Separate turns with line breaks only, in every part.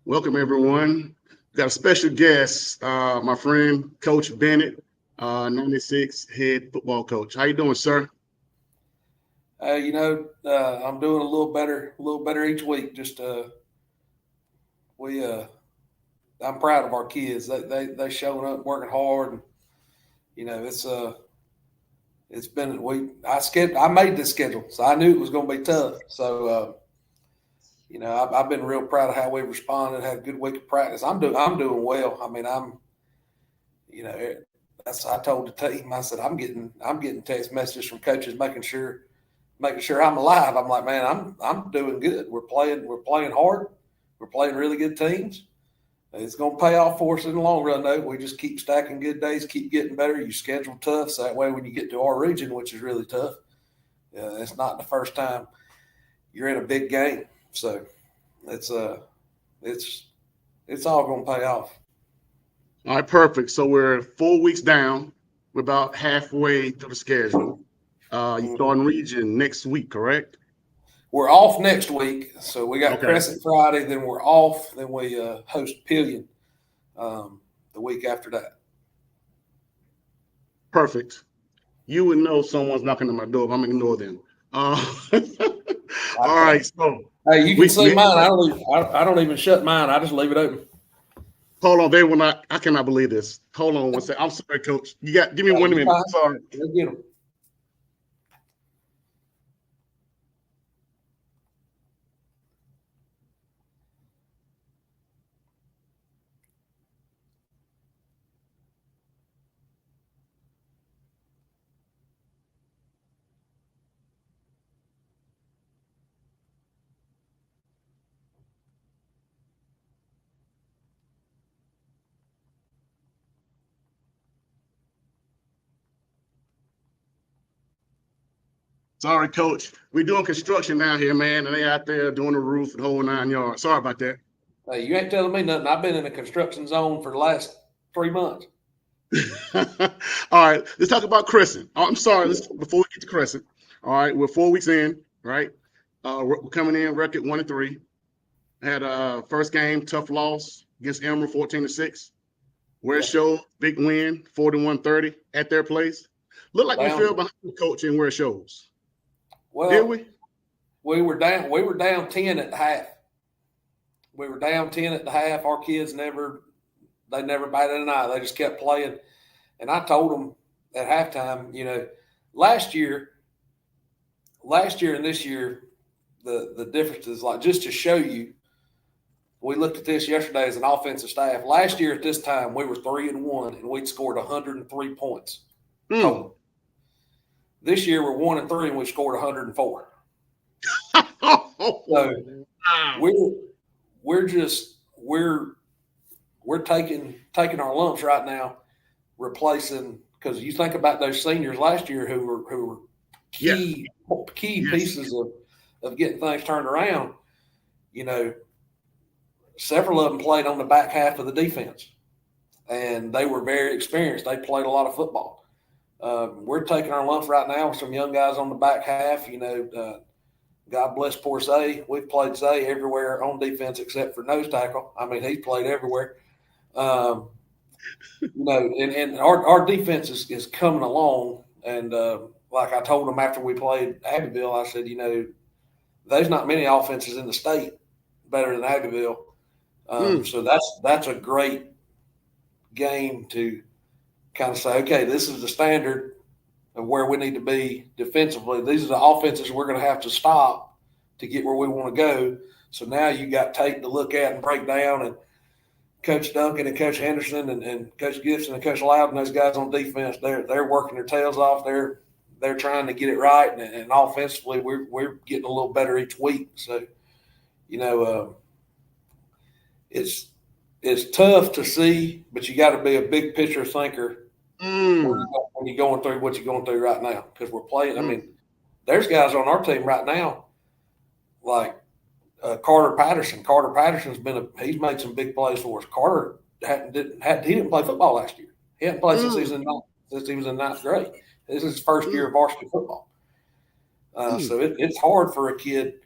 Welcome, everyone. We've got a special guest, my friend, Coach Bennett, 96 head football coach. How you doing, sir?
I'm doing a little better each week. Just we I'm proud of our kids. They showing up, working hard, and it's been I made this schedule, so I knew it was going to be tough. So I've been real proud of how we responded. Had a good week of practice. I'm doing well. I mean, I told the team. I said I'm getting text messages from coaches making sure I'm alive. I'm like, man, I'm doing good. We're playing hard. We're playing really good teams. It's going to pay off for us in the long run, though. We just keep stacking good days, keep getting better. You schedule tough, so that way when you get to our region, which is really tough, it's not the first time you're in a big game. So it's all going to pay off.
All right, perfect. So we're 4 weeks down. We're about halfway through the schedule. You starting region next week, correct?
We're off next week, so we got
Okay.
Crescent Friday. Then we're off. Then we host Pillion the week after that.
Perfect. You would know someone's knocking on my door if I'm ignoring them. All right, so
Hey, you can see mine. I don't even shut mine. I just leave it open.
hold on, they will not. I cannot believe this. Hold on one second. I'm sorry, Coach. Give me 1 minute. Sorry.
Go get them.
Sorry, Coach. We're doing construction down here, man, and they out there doing the roof and the whole 9 yards. Sorry about that.
Hey, you ain't telling me nothing. I've been in a construction zone for the last 3 months.
All right, let's talk about Crescent. I'm sorry, before we get to Crescent. All right, we're 4 weeks in, right? We're coming in record 1-3. Had a first game, tough loss against Emerald, 14-6. Where it showed, big win, 41-30 at their place. Look like we fell behind the coach in where it shows.
Well,
did we?
We were down 10 at the half. We were down 10 at the half. Our kids never batted an eye. They just kept playing. And I told them at halftime, last year and this year, the difference is like, just to show you, we looked at this yesterday as an offensive staff. Last year at this time, we were 3-1 and we'd scored 103 points. Total. This year we're 1-3 and we scored 104. So we're taking our lumps right now, replacing, because you think about those seniors last year who were key pieces of getting things turned around. Several of them played on the back half of the defense, and they were very experienced. They played a lot of football. We're taking our lumps right now with some young guys on the back half. God bless poor Zay. We've played Zay everywhere on defense except for nose tackle. I mean, he's played everywhere. And our defense is coming along. And like I told them after we played Abbeville, I said, there's not many offenses in the state better than Abbeville. So that's a great game to kind of say, okay, this is the standard of where we need to be defensively. These are the offenses we're going to have to stop to get where we want to go. So now you got tape to look at and break down, and Coach Duncan and Coach Henderson and Coach Gibson and Coach Loud and those guys on defense, they're working their tails off. They're trying to get it right, and offensively we're getting a little better each week. So, it's tough to see, but you got to be a big picture thinker when you're going through what you're going through right now, because we're playing. I mean, there's guys on our team right now like Carter Patterson. Carter Patterson's he's made some big plays for us. Carter didn't play football last year. He hadn't played since he was in ninth grade. This is his first year of varsity football. So it's hard for a kid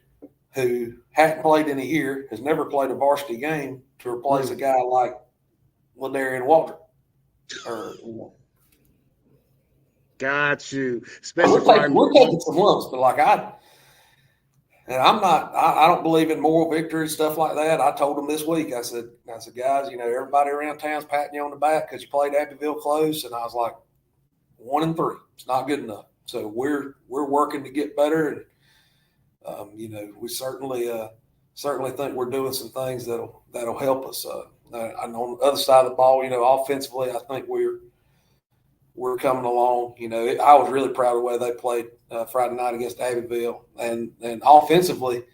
who hadn't played in a year, has never played a varsity game, to replace a guy like Ladarian Walter.
Got you. Especially
we're taking some lumps, but like I don't believe in moral victory, stuff like that. I told them this week, I said, guys, everybody around town's patting you on the back because you played Abbeville close. And I was like, 1-3. It's not good enough. So we're working to get better. And, we certainly think we're doing some things that'll help us. And on the other side of the ball, offensively, I think we're coming along. I was really proud of the way they played Friday night against Abbeville. And offensively,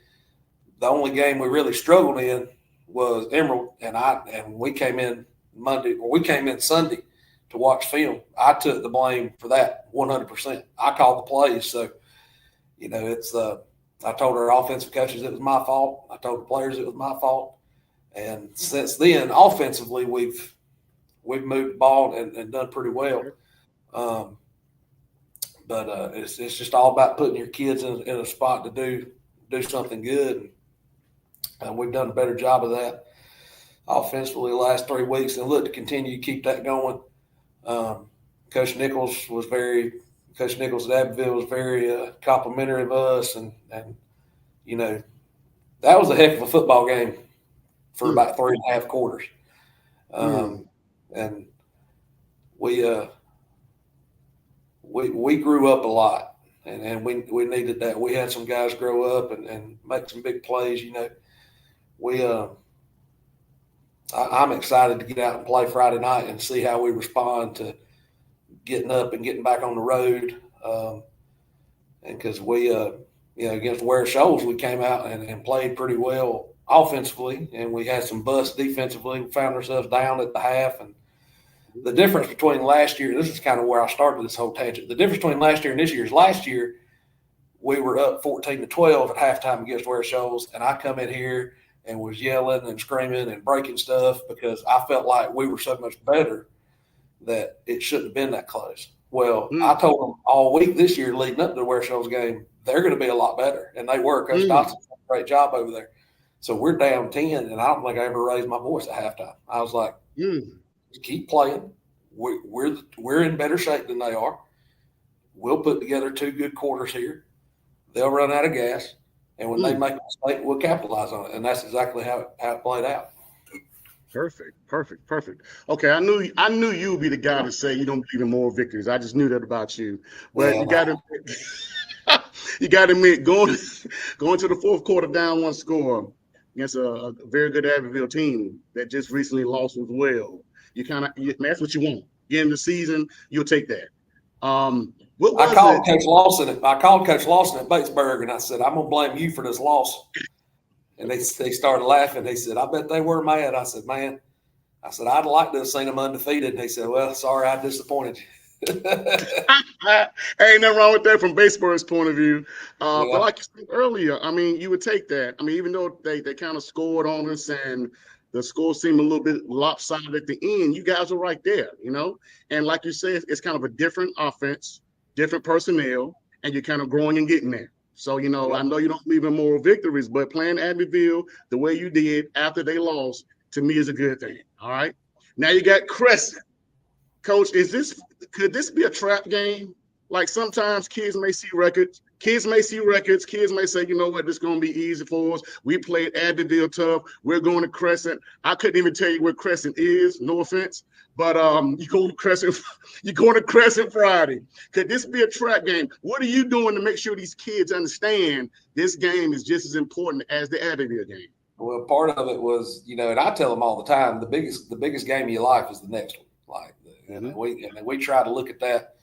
the only game we really struggled in was Emerald. And we came in Sunday to watch film. I took the blame for that 100%. I called the plays. So, I told our offensive coaches it was my fault. I told the players it was my fault. And since then, offensively, we've moved the ball and done pretty well. But it's just all about putting your kids in a spot to do something good. And we've done a better job of that offensively the last 3 weeks, and look to continue to keep that going. Coach Nichols at Abbeville was very complimentary of us, and that was a heck of a football game for about 3.5 quarters. And we grew up a lot, and we needed that. We had some guys grow up and make some big plays. I'm excited to get out and play Friday night and see how we respond to getting up and getting back on the road. And because we, against Ware Shoals, we came out and played pretty well offensively, and we had some busts defensively. We found ourselves down at the half. And the difference between last year, this is kind of where I started this whole tangent. The difference between last year and this year is last year we were up 14-12 at halftime against Ware Shoals, and I come in here and was yelling and screaming and breaking stuff because I felt like we were so much better that it shouldn't have been that close. Well, I told them all week this year leading up to the Ware Shoals game, they're going to be a lot better, and they were. Coach Dotson did a great job over there. So we're down 10, and I don't think I ever raised my voice at halftime. I was like, just keep playing. We're in better shape than they are. We'll put together 2 good quarters here. They'll run out of gas, and when they make a mistake, we'll capitalize on it. And that's exactly how it played out.
Perfect. Okay, I knew you would be the guy to say you don't believe in moral victories. I just knew that about you. But you got to admit, going to the fourth quarter down 1 score against a very good Abbeville team that just recently lost as well. That's what you want. Getting the season, you'll take that.
I called Coach Lawson at Batesburg, and I said, I'm gonna blame you for this loss. And they started laughing. They said, I bet they were mad. I said, man, I'd like to have seen them undefeated. And they said, well, sorry, I disappointed you.
Ain't nothing wrong with that from Batesburg's point of view. But like you said earlier, I mean, you would take that. I mean, even though they kind of scored on us and the score seemed a little bit lopsided at the end, you guys were right there, And like you said, it's kind of a different offense, different personnel, and you're kind of growing and getting there. So, I know you don't believe in moral victories, but playing Abbeville the way you did after they lost, to me, is a good thing. All right. Now you got Crescent. Coach, could this be a trap game? Like sometimes kids may see records. Kids may say, you know what, this is going to be easy for us. We played Abbeville tough. We're going to Crescent. I couldn't even tell you where Crescent is, no offense. But you're going to Crescent Friday. Could this be a trap game? What are you doing to make sure these kids understand this game is just as important as the Abbeville game?
Well, part of it was, and I tell them all the time, the biggest game of your life is the next one. And we try to look at that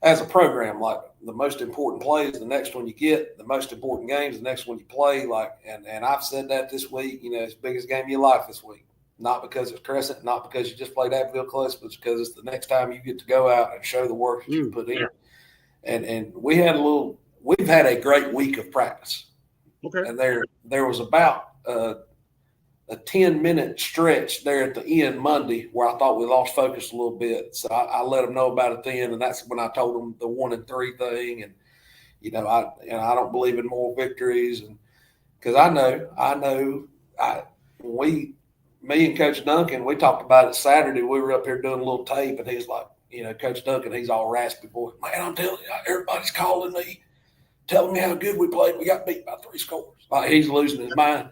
as a program. Like the most important play is the next one you get. The most important game is the next one you play. And I've said that this week. It's the biggest game of your life this week. Not because it's Crescent, not because you just played Abbeville close, but because it's the next time you get to go out and show the work that you put in. And we've had a great week of practice.
Okay.
And there was about a 10-minute stretch there at the end Monday where I thought we lost focus a little bit. So I let them know about it then, and that's when I told them the 1-3 thing. And I don't believe in moral victories, and because I know, me and Coach Duncan, we talked about it Saturday. We were up here doing a little tape, and he's like, Coach Duncan, he's all raspy, boy. Man, I'm telling you, everybody's calling me, telling me how good we played. We got beat by 3 scores. Like, he's losing his mind.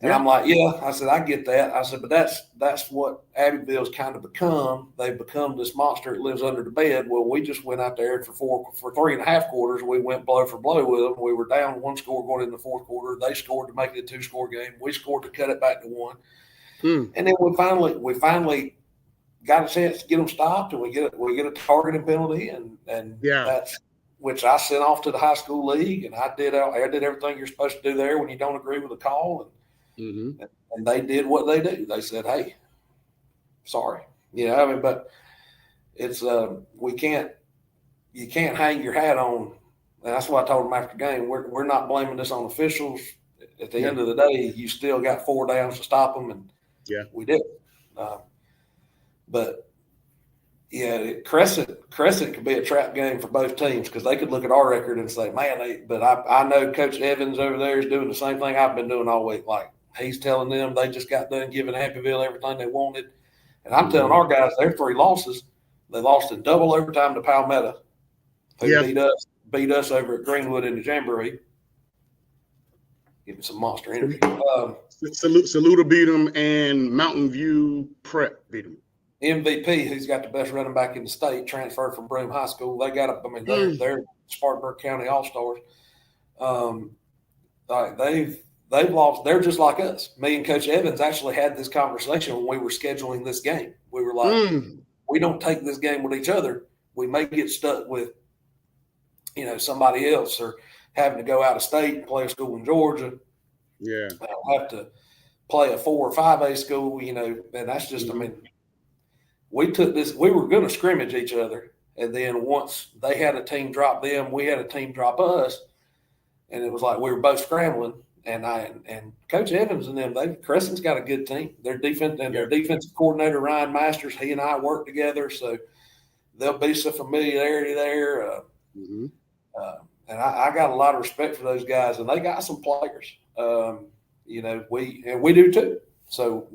And I'm like, yeah. I said, I get that. I said, but that's what Abbeville's kind of become. They've become this monster that lives under the bed. Well, we just went out there for 3.5 quarters. We went blow for blow with them. We were down 1 score going into the 4th quarter. They scored to make it a 2-score game. We scored to cut it back to 1. And then we finally got a chance to get them stopped, and we get a targeting penalty, and that's which I sent off to the high school league, and I did everything you're supposed to do there when you don't agree with the call, and they did what they do. They said, "Hey, sorry," but it's you can't hang your hat on. And that's what I told them after the game. We're not blaming this on officials. At the end of the day, you still got 4 downs to stop them, and we did. But Crescent could be a trap game for both teams, because they could look at our record and say, "Man," but I know Coach Evans over there is doing the same thing I've been doing all week. Like, he's telling them they just got done giving Abbeville everything they wanted, and I'm telling our guys their 3 losses. They lost in double overtime to Palmetto, who beat us over at Greenwood in the Jamboree. Give me some monster energy.
Saluda beat them, and Mountain View Prep beat them.
MVP, who's got the best running back in the state, transferred from Broome High School. They got they're Spartanburg County All-Stars. They've lost. They're just like us. Me and Coach Evans actually had this conversation when we were scheduling this game. We were like, we don't take this game with each other. We may get stuck with, somebody else, or having to go out of state and play a school in Georgia. Yeah. Have to play a 4 or 5A school, and that's just, we took this, we were going to scrimmage each other. And then once they had a team drop them, we had a team drop us. And it was like we were both scrambling. And Coach Evans and them, Crescent's got a good team. Their defensive coordinator, Ryan Masters, he and I work together. So there'll be some familiarity there. And I got a lot of respect for those guys, and they got some players. We do too. So,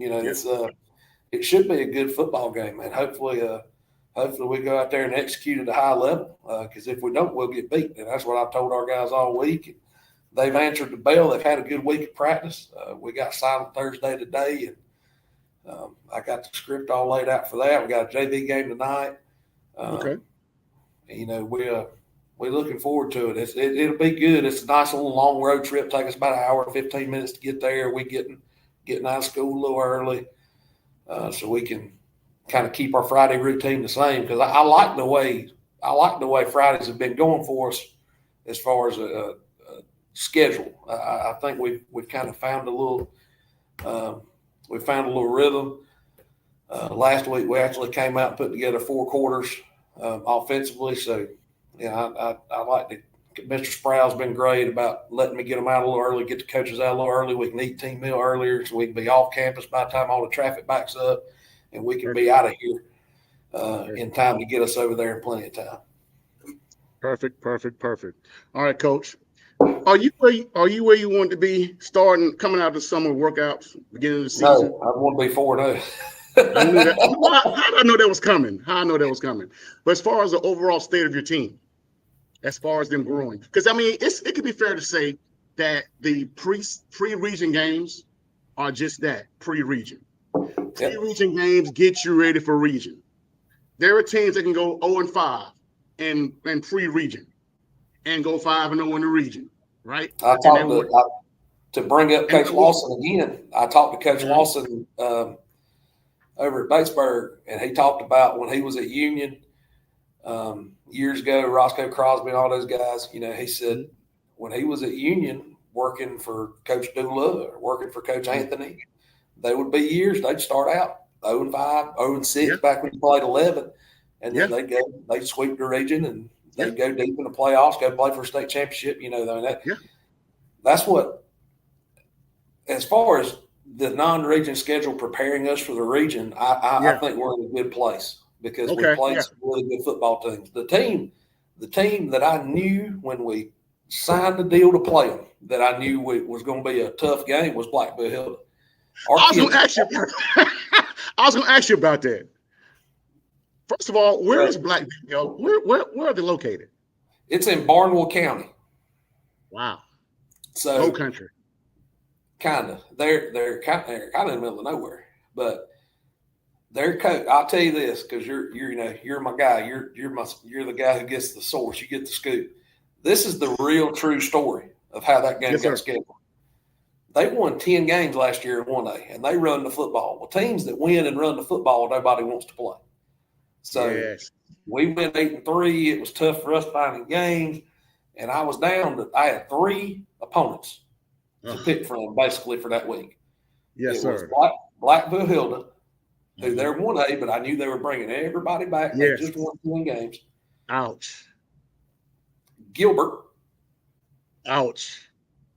it should be a good football game, man. Hopefully we go out there and execute at a high level, because if we don't, we'll get beat. And that's what I've told our guys all week. They've answered the bell. They've had a good week of practice. We got Silent Thursday today, and I got the script all laid out for that. We got a JV game tonight. We're looking forward to it. It'll be good. It's a nice little long road trip. Take us about an hour and 15 minutes to get there. We getting out of school a little early, so we can kind of keep our Friday routine the same. Because I like the way Fridays have been going for us as far as a schedule. I think we've kind of found a little rhythm. Last week we actually came out and put together 4 quarters offensively. So. I like it. Mr. Sproul's been great about letting me get them out a little early, get the coaches out a little early. We can eat team meal earlier, so we can be off campus by the time all the traffic backs up, and we can be out of here in time to get us over there in plenty of time.
Perfect. All right, Coach. Are you where you want to be coming out of the summer workouts, beginning of the season?
No, I want to be 4-0.
I knew that. How did I know that was coming? But as far as the overall state of your team, as far as them growing, because it could be fair to say that the pre-region games are just that, pre-region. Pre-region games get you ready for region. There are teams that can go 0-5 in pre-region and go 5-0 in the region, right?
To bring up Coach Lawson again. I talked to Coach Lawson over at Batesburg, and he talked about when he was at Union years ago, Roscoe Crosby and all those guys. He said when he was at Union working for Coach Dula or working for Coach Anthony, they would be years they'd start out 0-5, 0-6 back when you played 11, and then they'd sweep the region and they'd go deep in the playoffs, go play for a state championship. That's what, as far as the non-region schedule preparing us for the region, I think we're in a good place because we played some really good football teams. The team that I knew when we signed the deal to play them that I knew was going to be a tough game was Blackville Hilda.
I was going to ask you about that. First of all, where is Blackville? Where are they located?
It's in Barnwell County.
Wow.
So
low country.
Kind of. They're kind of in the middle of nowhere. But their coach, I'll tell you this, because you're my guy. You're the guy who gets the source. You get the scoop. This is the real true story of how that game got scheduled. They won 10 games last year in 1A, and they run the football. Well, teams that win and run the football, nobody wants to play. So we went 8-3. It was tough for us finding games, and I was down. I had 3 opponents to pick from basically for that week.
Yes, sir.
Was Blackville Hilda, who they're 1A, but I knew they were bringing everybody back. They just won 10 games.
Ouch.
Gilbert.
Ouch.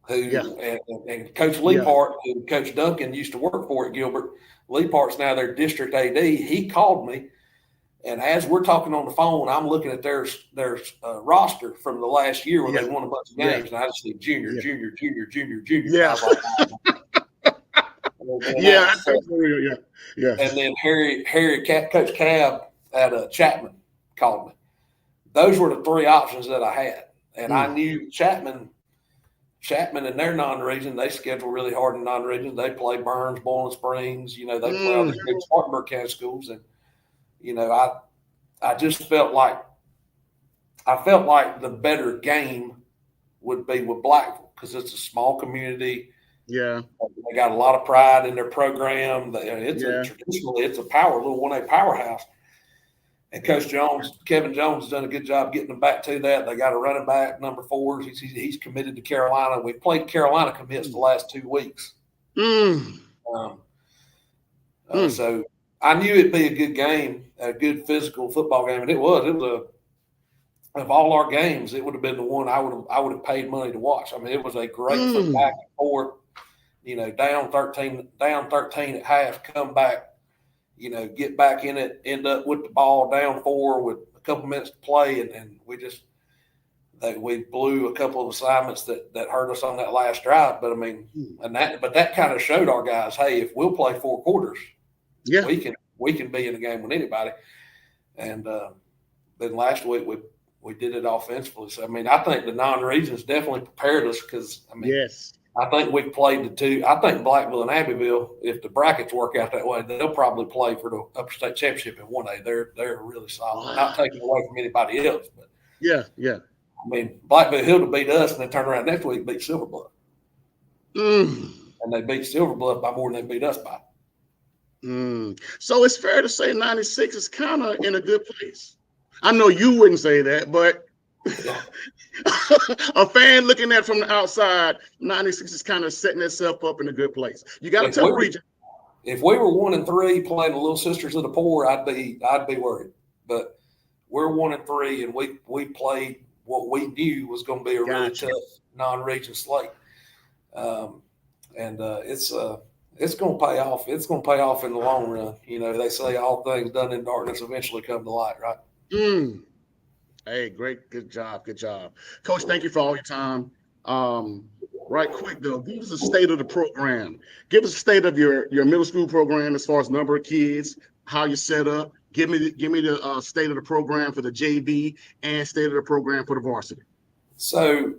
And Coach Leapart, who Coach Duncan used to work for at Gilbert, Leapart's now their district AD. He called me, and as we're talking on the phone, I'm looking at their roster from the last year where they won a bunch of games, and I just see junior.
Yeah.
And then Coach Cab at Chapman called me. Those were the 3 options that I had, and I knew Chapman in their non-region, they schedule really hard in non-region. They play Burns, Boiling Springs. They play all these big Spartanburg County schools, and I just felt like the better game would be with Blackville because it's a small community.
Yeah,
they got a lot of pride in their program. Traditionally, it's a little 1A powerhouse. And Coach Kevin Jones has done a good job getting them back to that. They got a running back, number 4. He's committed to Carolina. We played Carolina commits the last 2 weeks. So I knew it'd be a good game, a good physical football game, and it was. It was of all our games, it would have been the one I would have paid money to watch. I mean, it was a great back and forth. Down 13 at half, come back. Get back in it, end up with the ball down 4 with a couple minutes to play, and we blew a couple of assignments that hurt us on that last drive. But I mean, that kind of showed our guys, hey, if we'll play 4 quarters, we can be in the game with anybody. And then last week we did it offensively. So I mean, I think the non-regions definitely prepared us because I mean, I think we played the 2. I think Blackville and Abbeville, if the brackets work out that way, they'll probably play for the Upper State Championship in 1A. They're really solid. Wow. Not taking away from anybody else, but I mean, Blackville Hill to beat us and then turn around next week and beat Silver Bluff. And they beat Silver Bluff by more than they beat us by.
So it's fair to say 96 is kind of in a good place. I know you wouldn't say that, but a fan looking at it from the outside, 96 is kind of setting itself up in a good place. You got a tough region.
If we were 1-3 playing the Little Sisters of the Poor, I'd be worried. But we're 1-3, and we played what we knew was going to be a really tough non-region slate. It's going to pay off. It's going to pay off in the long run. They say all things done in darkness eventually come to light, right?
Hey, great. Good job. Coach, thank you for all your time. Right quick, though, give us a state of the program. Give us a state of your middle school program as far as number of kids, how you set up. Give me the state of the program for the JV and state of the program for the varsity.
So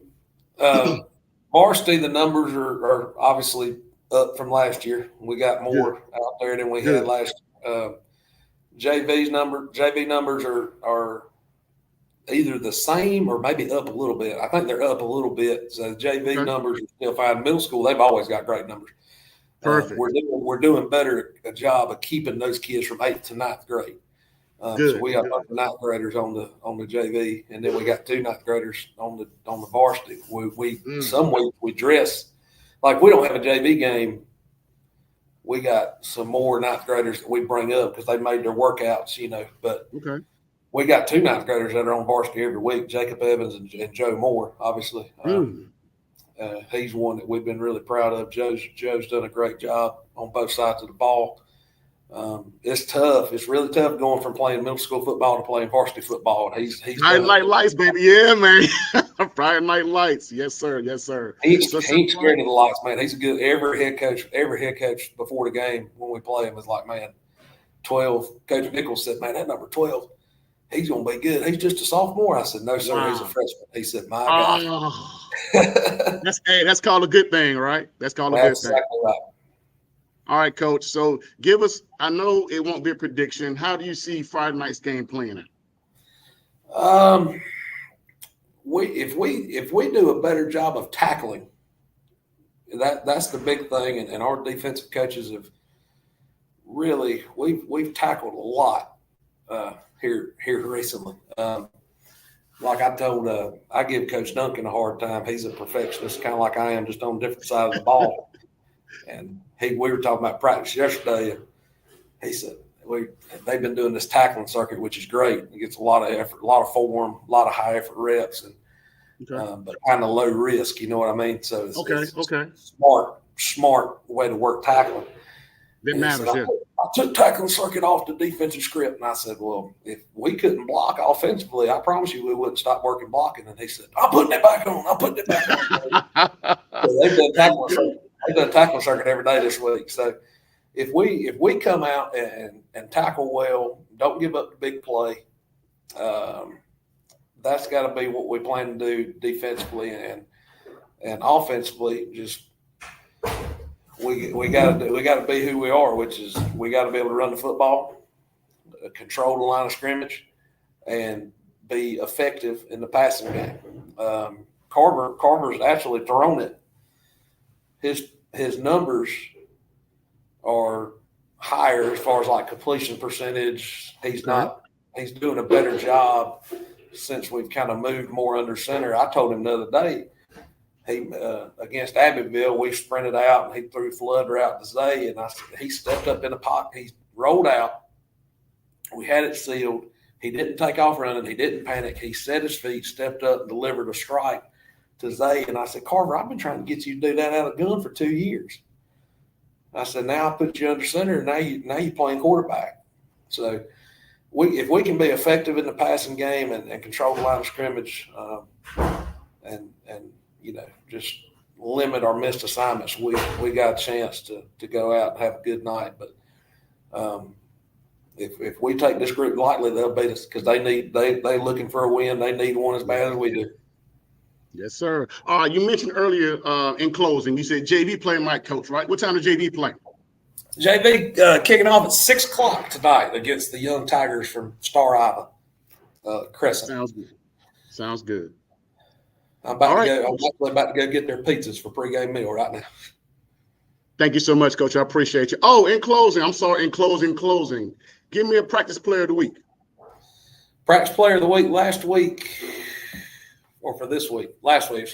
varsity, the numbers are obviously up from last year. We got more out there than we had last year. JV numbers are either the same or maybe up a little bit. I think they're up a little bit. So JV numbers are still fine. Middle school, they've always got great numbers.
Perfect.
We're doing better a job of keeping those kids from 8th to 9th grade. So we got 9th graders on the JV, and then we got 2 9th graders on the varsity. Some weeks we dress like we don't have a JV game. We got some more 9th graders that we bring up because they made their workouts, But we got 2 9th graders that are on varsity every week, Jacob Evans and Joe Moore, obviously. He's one that we've been really proud of. Joe's done a great job on both sides of the ball. It's tough. It's really tough going from playing middle school football to playing varsity football. And he's
like lights, baby. Yeah, man. Friday Night Lights. Yes, sir. Yes, sir.
He ain't
So,
scared of the lights, man. He's a good every head coach before the game when we play him is like, man, 12. Coach Nichols said, man, that number 12, he's gonna be good. He's just a sophomore. I said, no, sir,
wow.
he's a freshman. He said, my God.
Oh, that's called a good thing, right? That's called a good thing.
Exactly right.
All right, Coach. So give us, I know it won't be a prediction. How do you see Friday night's game playing out?
If we do a better job of tackling, that's the big thing, and our defensive coaches have really we've tackled a lot here recently. Like I told, I give Coach Duncan a hard time. He's a perfectionist, kind of like I am, just on a different side of the ball. And we were talking about practice yesterday, and he said they've been doing this tackling circuit, which is great. It gets a lot of effort, a lot of form, a lot of high effort reps, and but kind of low risk. You know what I mean? So it's smart way to work tackling.
It matters.
Said, I took tackling circuit off the defensive script, and I said, well, if we couldn't block offensively, I promise you we wouldn't stop working blocking. And he said, I'm putting it back on. So they've done tackling circuit every day this week. So if we come out and tackle well, don't give up the big play, that's got to be what we plan to do defensively and offensively. Just we got to be who we are, which is we got to be able to run the football, control the line of scrimmage, and be effective in the passing game. Carver's actually thrown it. His numbers are higher as far as like completion percentage. He's doing a better job since we've kind of moved more under center. I told him the other day, he against Abbeville, we sprinted out and he threw flood route to Zay, and he stepped up in the pocket. He rolled out. We had it sealed. He didn't take off running. He didn't panic. He set his feet, stepped up, and delivered a strike to Zay. And I said, Carver, I've been trying to get you to do that out of gun for 2 years. I said, now I put you under center, and now you playing quarterback. So if we can be effective in the passing game and control the line of scrimmage, and just limit our missed assignments, we got a chance to go out and have a good night. But if we take this group lightly, they'll beat us because they looking for a win. They need one as bad as we do.
Yes, sir. You mentioned earlier in closing, you said JV playing my coach, right? What time does JV play?
JV kicking off at 6:00 tonight against the Young Tigers from Star Island Crescent.
Sounds good.
I'm about to go get their pizzas for pregame meal right now.
Thank you so much, Coach. I appreciate you. Oh, in closing, give me a practice player of the week.
Practice player of the week last week, or for this week? Last week.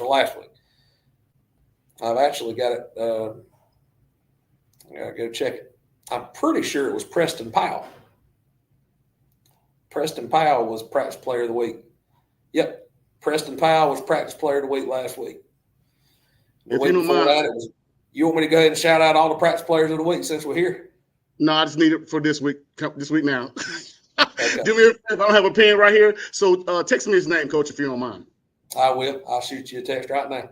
I've actually got it. I got to go check it. I'm pretty sure it was Preston Powell. Preston Powell was practice player of the week. Yep. Preston Powell was practice player of the week last week. The week before that, you want me to go ahead and shout out all the practice players of the week since we're here?
No, I just need it for this week. This week now.
Okay.
Do me a favor. I don't have a pen right here. So text me his name, Coach, if you don't mind.
I will. I'll shoot you a text right now.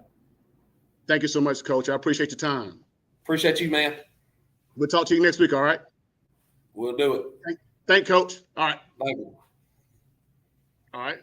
Thank you so much, Coach. I appreciate your time.
Appreciate you, man.
We'll talk to you next week, all right?
We'll do it.
Thank Coach. All right.
Thank you.
All right.